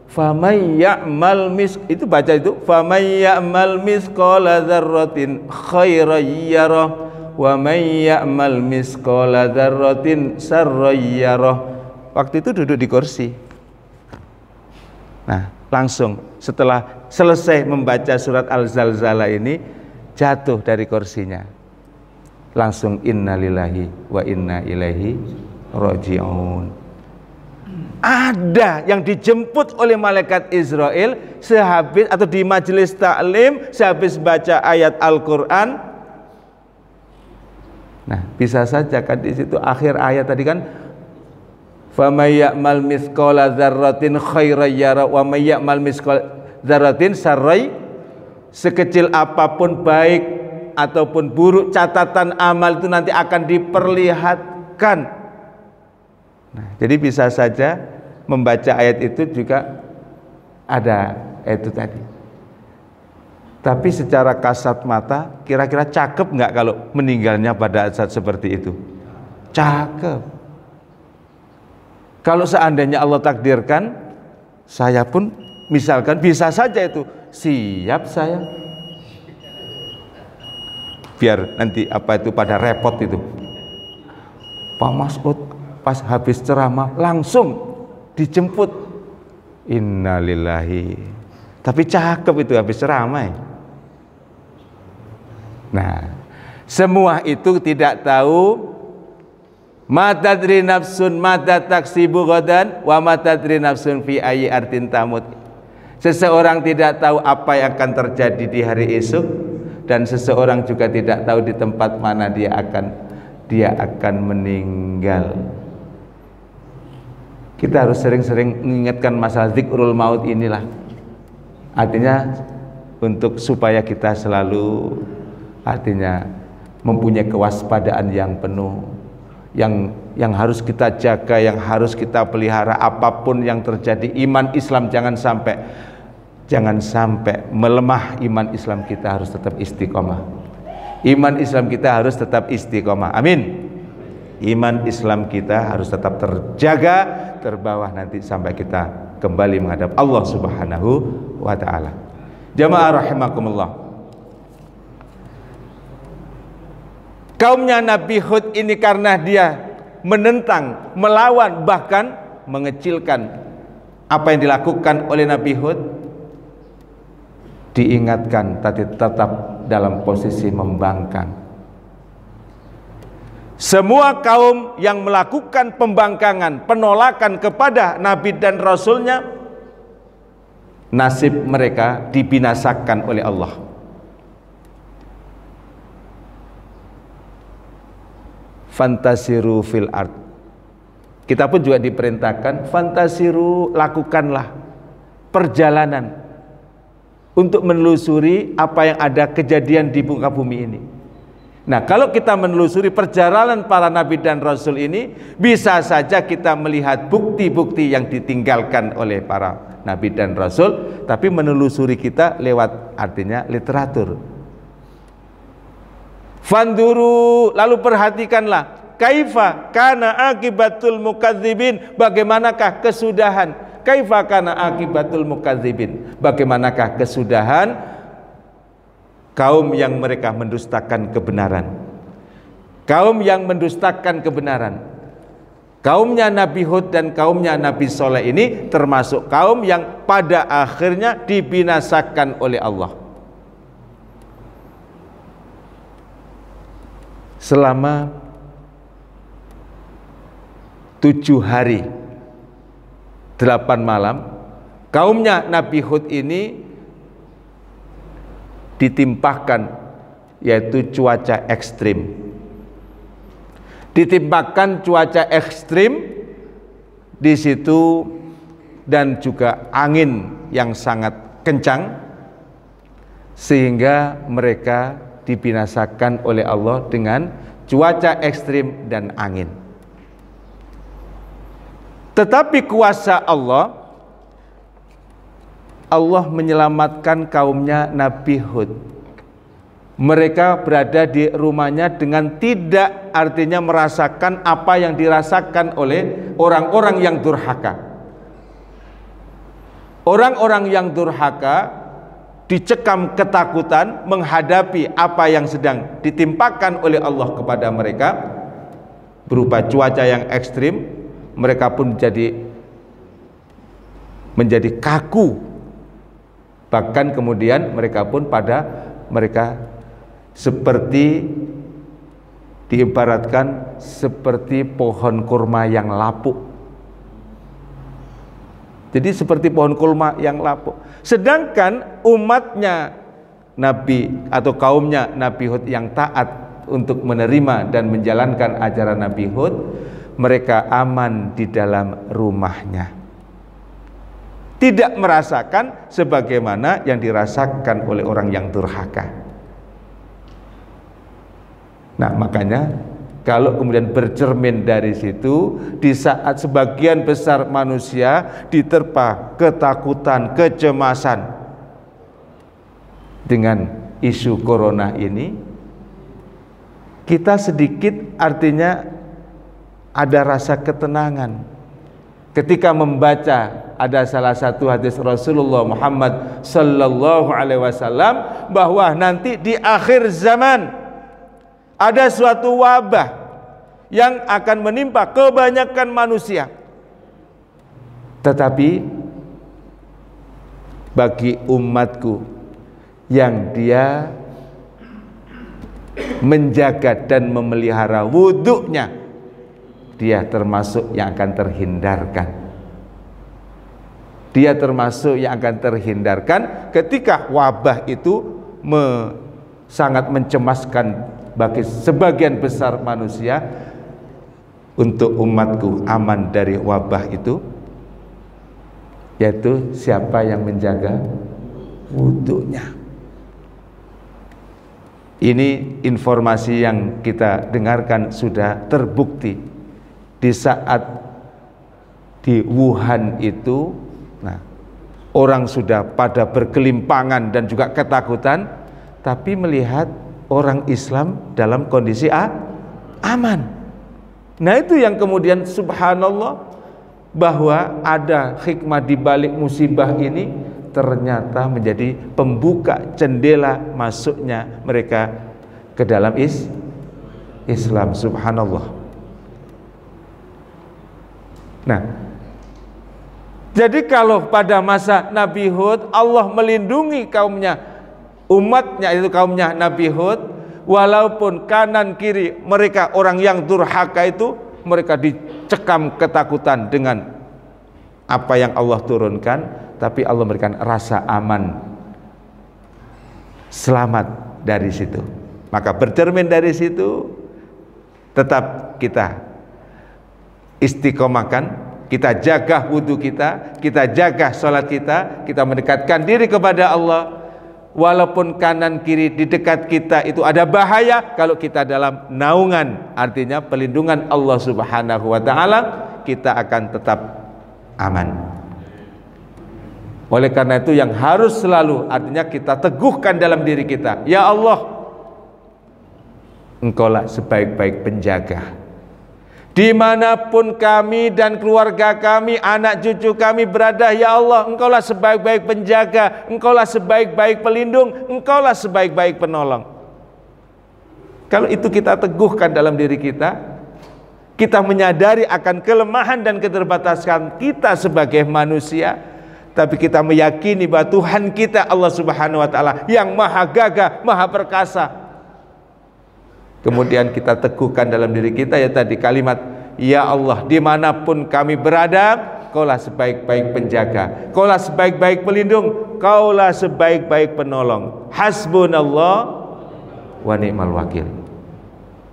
faman ya'mal itu baca itu faman ya'mal misqala dzarratin khairan yarah wa man ya'mal misqala dzarratin sarran yarah. Waktu itu duduk di kursi. Nah, langsung setelah selesai membaca surat Al-Zalzalah ini jatuh dari kursinya. Langsung innalillahi wa inna ilaihi raji'un. Ada yang dijemput oleh malaikat Israel sehabis atau di majelis taklim sehabis baca ayat Al-Qur'an. Nah, bisa saja kan di situ akhir ayat tadi kan famay ya'mal mithqala dzarratin khairan yara wa may ya'mal mithqala dzarratin sarrai, sekecil apapun baik ataupun buruk catatan amal itu nanti akan diperlihatkan. Nah, jadi bisa saja membaca ayat itu juga ada itu tadi. Tapi secara kasat mata kira-kira cakep nggak kalau meninggalnya pada saat seperti itu? Cakep. Kalau seandainya Allah takdirkan, saya pun misalkan bisa saja itu siap saya. Biar nanti apa itu pada repot itu. Pak Mas'ud pas habis ceramah langsung dijemput. Innalillahi. Tapi cakep itu habis ramai. Nah, semua itu tidak tahu ma tadri nafsun mata taksibu ghadan wa ma tadri nafsun fi ayyi ardin tamut. Seseorang tidak tahu apa yang akan terjadi di hari esok, dan seseorang juga tidak tahu di tempat mana dia akan meninggal. Kita harus sering-sering mengingatkan masalah zikrul maut inilah. Artinya untuk supaya kita selalu mempunyai kewaspadaan yang penuh, yang harus kita jaga, yang harus kita pelihara apapun yang terjadi. Iman Islam jangan sampai melemah. Iman Islam kita harus tetap istiqomah. Iman Islam kita harus tetap istiqomah. Amin. Iman Islam kita harus tetap terjaga, terbawah nanti sampai kita kembali menghadap Allah Subhanahu wa ta'ala. Jamaah rahimakumullah. Kaumnya Nabi Hud ini karena dia menentang, melawan, bahkan mengecilkan apa yang dilakukan oleh Nabi Hud, diingatkan tapi tetap dalam posisi membangkang. Semua kaum yang melakukan pembangkangan, penolakan kepada Nabi dan Rasulnya, nasib mereka dibinasakan oleh Allah. Fantasiru fil ard. Kita pun juga diperintahkan fantasiru, lakukanlah perjalanan untuk menelusuri apa yang ada kejadian di muka bumi ini. Nah, kalau kita menelusuri perjalanan para nabi dan rasul ini, bisa saja kita melihat bukti-bukti yang ditinggalkan oleh para nabi dan rasul, tapi menelusuri kita lewat artinya literatur. Fanduru, lalu perhatikanlah kaifa kana akibatul mukadzibin, bagaimanakah kesudahan, kaifa kana akibatul mukadzibin, bagaimanakah kesudahan kaum yang mereka mendustakan kebenaran. Kaum yang mendustakan kebenaran. Kaumnya Nabi Hud dan kaumnya Nabi Soleh ini termasuk kaum yang pada akhirnya dibinasakan oleh Allah. Selama 7 hari 8 malam, kaumnya Nabi Hud ini ditimpahkan yaitu cuaca ekstrim. Ditimpahkan cuaca ekstrim di situ, dan juga angin yang sangat kencang, sehingga mereka dibinasakan oleh Allah dengan cuaca ekstrim dan angin. Tetapi kuasa Allah menyelamatkan kaumnya Nabi Hud. Mereka berada di rumahnya dengan tidak artinya merasakan apa yang dirasakan oleh orang-orang yang durhaka. Orang-orang yang durhaka dicekam ketakutan menghadapi apa yang sedang ditimpakan oleh Allah kepada mereka berupa cuaca yang ekstrim. Mereka pun menjadi kaku. Bahkan kemudian mereka seperti diibaratkan seperti pohon kurma yang lapuk. Jadi seperti pohon kurma yang lapuk. Sedangkan umatnya Nabi atau kaumnya Nabi Hud yang taat untuk menerima dan menjalankan ajaran Nabi Hud, mereka aman di dalam rumahnya. Tidak merasakan sebagaimana yang dirasakan oleh orang yang durhaka. Nah, makanya kalau kemudian bercermin dari situ, di saat sebagian besar manusia diterpa ketakutan, kecemasan dengan isu corona ini, kita sedikit artinya ada rasa ketenangan ketika membaca. Ada salah satu hadis Rasulullah Muhammad sallallahu alaihi wasallam bahwa nanti di akhir zaman ada suatu wabah yang akan menimpa kebanyakan manusia. Tetapi bagi umatku yang dia menjaga dan memelihara wudhunya, dia termasuk yang akan terhindarkan. Dia termasuk yang akan terhindarkan ketika wabah itu sangat mencemaskan bagi sebagian besar manusia. Untuk umatku aman dari wabah itu, yaitu siapa yang menjaga wudhunya. Ini informasi yang kita dengarkan sudah terbukti di saat di Wuhan itu. Nah, orang sudah pada berkelimpangan dan juga ketakutan, tapi melihat orang Islam dalam kondisi aman. Nah, itu yang kemudian subhanallah, bahwa ada hikmah di balik musibah ini, ternyata menjadi pembuka jendela masuknya mereka ke dalam Islam, subhanallah. Nah, jadi kalau pada masa Nabi Hud Allah melindungi kaumnya, umatnya itu kaumnya Nabi Hud, walaupun kanan kiri mereka orang yang durhaka itu, mereka dicekam ketakutan dengan apa yang Allah turunkan, tapi Allah memberikan rasa aman, selamat dari situ. Maka bercermin dari situ, tetap kita istiqomahkan, kita jaga wudhu kita jaga sholat kita mendekatkan diri kepada Allah. Walaupun kanan kiri di dekat kita itu ada bahaya, kalau kita dalam naungan, artinya pelindungan Allah Subhanahu wa ta'ala, kita akan tetap aman. Oleh karena itu yang harus selalu, artinya kita teguhkan dalam diri kita, ya Allah, Engkaulah sebaik-baik penjaga. Dimanapun kami dan keluarga kami, anak cucu kami berada, ya Allah, Engkaulah sebaik-baik penjaga, Engkaulah sebaik-baik pelindung, Engkaulah sebaik-baik penolong. Kalau itu kita teguhkan dalam diri kita menyadari akan kelemahan dan keterbatasan kita sebagai manusia, tapi kita meyakini bahwa Tuhan kita Allah Subhanahu wa ta'ala yang maha gagah, maha perkasa. Kemudian kita teguhkan dalam diri kita, ya tadi kalimat, ya Allah, dimanapun kami berada, Kaulah sebaik-baik penjaga, Kaulah sebaik-baik pelindung, Kaulah sebaik-baik penolong. Hasbunallah wa ni'mal wakil,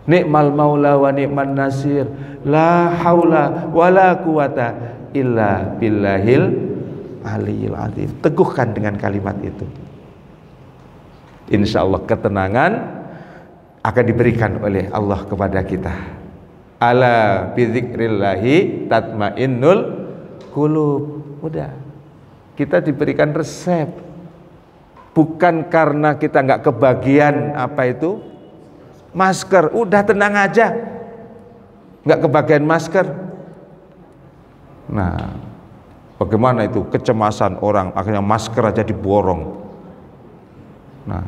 ni'mal maula wa ni'man nasir, la haula wa la quwata illa billahil aliyil azim. Teguhkan dengan kalimat itu, insya Allah ketenangan akan diberikan oleh Allah kepada kita. Ala bidzikrillahi tatmainnul qulub. Udah, kita diberikan resep, bukan karena kita nggak kebagian apa itu masker, udah tenang aja, nggak kebagian masker. Nah, bagaimana itu kecemasan orang, akhirnya masker aja diborong. Nah,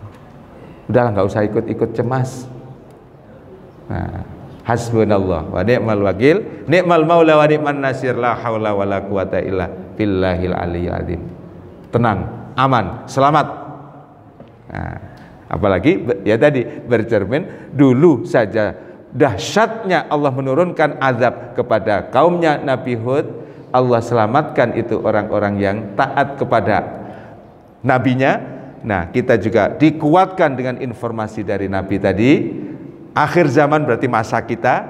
udahlah, nggak usah ikut-ikut cemas. Nah, hasbunallah wa ni'mal wakil, ni'mal maula wa ni'man nasir, la haula wa la quwata illa billahil aliyyil azim. Tenang, aman, selamat. Nah, apalagi ya tadi bercermin dulu saja dahsyatnya Allah menurunkan azab kepada kaumnya Nabi Hud, Allah selamatkan itu orang-orang yang taat kepada nabinya. Nah, kita juga dikuatkan dengan informasi dari Nabi tadi. Akhir zaman berarti masa kita,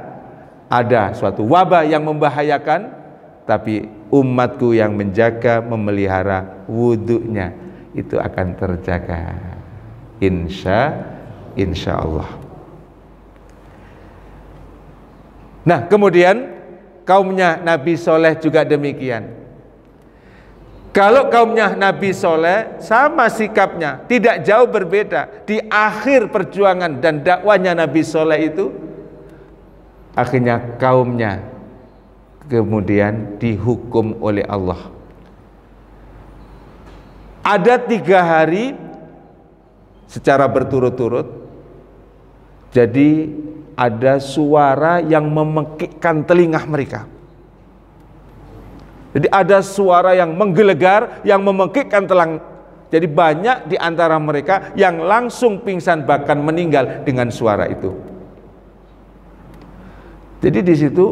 ada suatu wabah yang membahayakan, tapi umatku yang menjaga, memelihara wudhunya itu akan terjaga, insya Allah. Nah, kemudian kaumnya Nabi Soleh juga demikian. Kalau kaumnya Nabi Soleh sama sikapnya, tidak jauh berbeda. Di akhir perjuangan dan dakwanya Nabi Soleh itu, akhirnya kaumnya kemudian dihukum oleh Allah. Ada 3 hari secara berturut-turut, jadi ada suara yang memekikkan telinga mereka. Jadi ada suara yang menggelegar, yang memekikkan Jadi banyak di antara mereka yang langsung pingsan bahkan meninggal dengan suara itu. Jadi di situ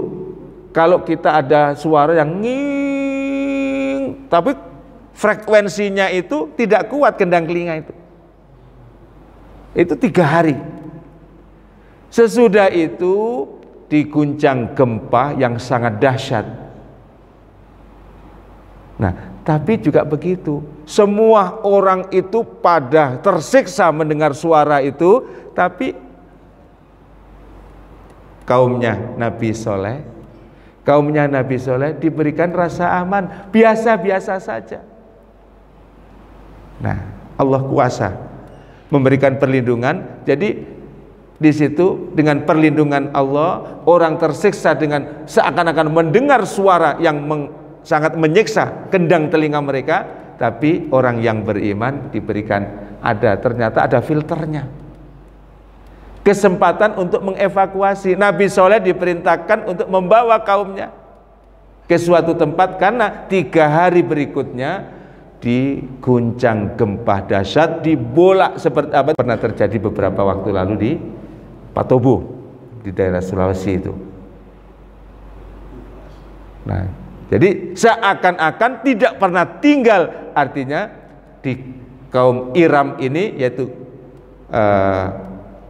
kalau kita ada suara yang nging, tapi frekuensinya itu tidak kuat kendang telinga itu 3 hari. Sesudah itu diguncang gempa yang sangat dahsyat. Nah, tapi juga begitu, semua orang itu pada tersiksa mendengar suara itu, tapi kaumnya Nabi Soleh diberikan rasa aman, biasa-biasa saja. Nah, Allah kuasa memberikan perlindungan. Jadi di situ dengan perlindungan Allah, orang tersiksa dengan seakan-akan mendengar suara yang sangat menyiksa kendang telinga mereka, tapi orang yang beriman diberikan ternyata ada filternya, kesempatan untuk mengevakuasi. Nabi Soleh diperintahkan untuk membawa kaumnya ke suatu tempat karena 3 hari berikutnya diguncang gempa dahsyat, dibolak seperti apa pernah terjadi beberapa waktu lalu di Patobo di daerah Sulawesi itu. Nah, jadi seakan-akan tidak pernah tinggal, artinya di kaum Iram ini, yaitu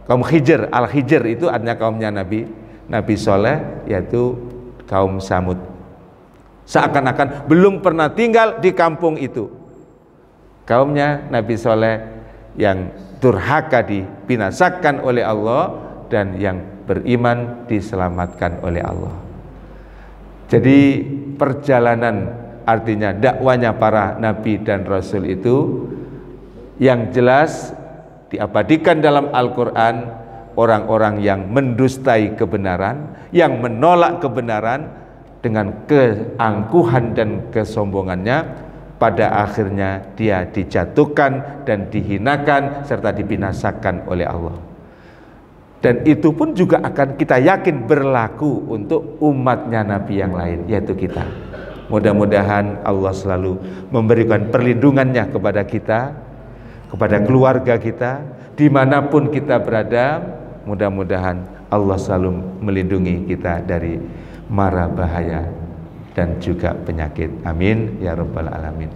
kaum Hijr, Al-Hijr itu artinya kaumnya Nabi Soleh, yaitu kaum Samud. Seakan-akan belum pernah tinggal di kampung itu. Kaumnya Nabi Soleh yang durhaka dibinasakan oleh Allah, dan yang beriman diselamatkan oleh Allah. Jadi perjalanan, artinya dakwanya para nabi dan rasul itu yang jelas diabadikan dalam Al-Quran. Orang-orang yang mendustai kebenaran, yang menolak kebenaran dengan keangkuhan dan kesombongannya, pada akhirnya dia dijatuhkan dan dihinakan serta dibinasakan oleh Allah. Dan itu pun juga akan kita yakin berlaku untuk umatnya Nabi yang lain, yaitu kita. Mudah-mudahan Allah selalu memberikan perlindungannya kepada kita, kepada keluarga kita, dimanapun kita berada. Mudah-mudahan Allah selalu melindungi kita dari mara bahaya dan juga penyakit. Amin ya rabbal alamin.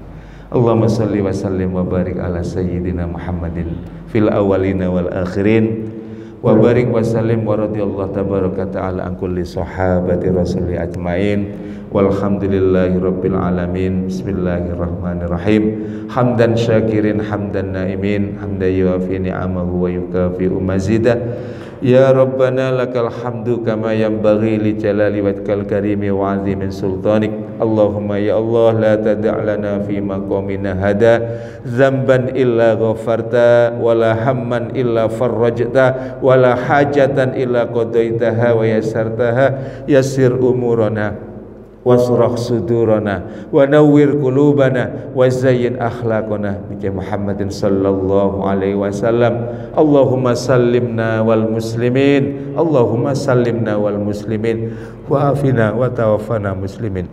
Allahumma salli wa sallim wa barik ala sayyidina Muhammadin fil awwalina wal akhirin, wa barik wa sallim wa radiyallahu tabaraka ta'ala an kulli sahabati rasuli ajmain, walhamdulillahi rabbil alamin. Bismillahirrahmanirrahim. Hamdan syakirin hamdan naimin, hamdan yuafi ni'amahu wa yukafi'u mazidah. Ya Rabbana lakal hamdu kama yanbaghi li jalali wajhikal karimi wa 'azimi sultanik. Allahumma ya Allah la tada' lana fi maqamina hada dzamban illa ghafarta, wala hamman illa farrajta, wala hajatan illa qadaitaha wa yassartaha. Yassir umurana wasrah sudurana wa nawwir qulubana wa zayyin akhlaqana bi Muhammadin sallallahu alaihi wasallam. Allahumma sallimna wal muslimin, Allahumma sallimna wal muslimin wa afina wa tawaffana muslimin.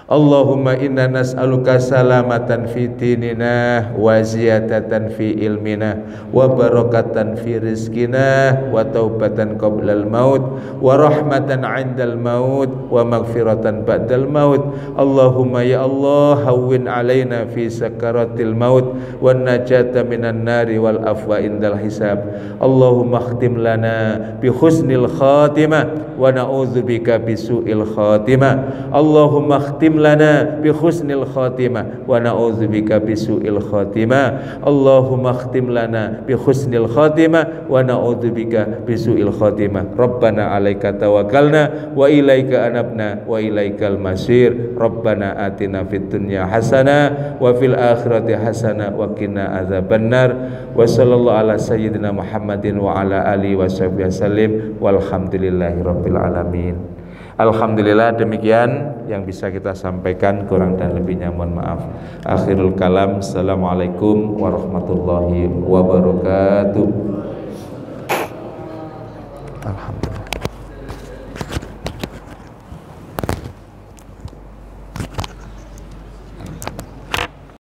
Allahumma inna nas'aluka salamatan fi dinina wa ziyadatan fi ilmina wa barakatan fi rizkina wa taubatan qablal maut wa rahmatan 'indal maut wa maghfiratan ba'dal maut. Allahumma ya Allah hawwin 'alaina fi sakaratil maut wan najata minan nari wal afwa indal hisab. Allahumma khtim lana bi husnil khatimah wa na'udzubika bisu'il khatimah. Allahumma khtim lana bi husnil khatimah wa na'udzubika bisu'il khatimah. Allahumma khtim lana bi husnil khatimah wa na'udzubika bisu'il khatimah. Rabbana 'alaika tawakkalna wa ilaika anabna wa ilaikal masir. Rabbana atina fid dunya hasanah wa fil akhirati hasanah wa qina adzabannar. Wa sallallahu ala sayyidina Muhammadin wa ala alihi washabbihi wasallim walhamdulillahi rabbil alamin. Alhamdulillah, demikian yang bisa kita sampaikan, kurang dan lebihnya mohon maaf. Akhirul kalam, assalamualaikum warahmatullahi wabarakatuh. Alhamdulillah.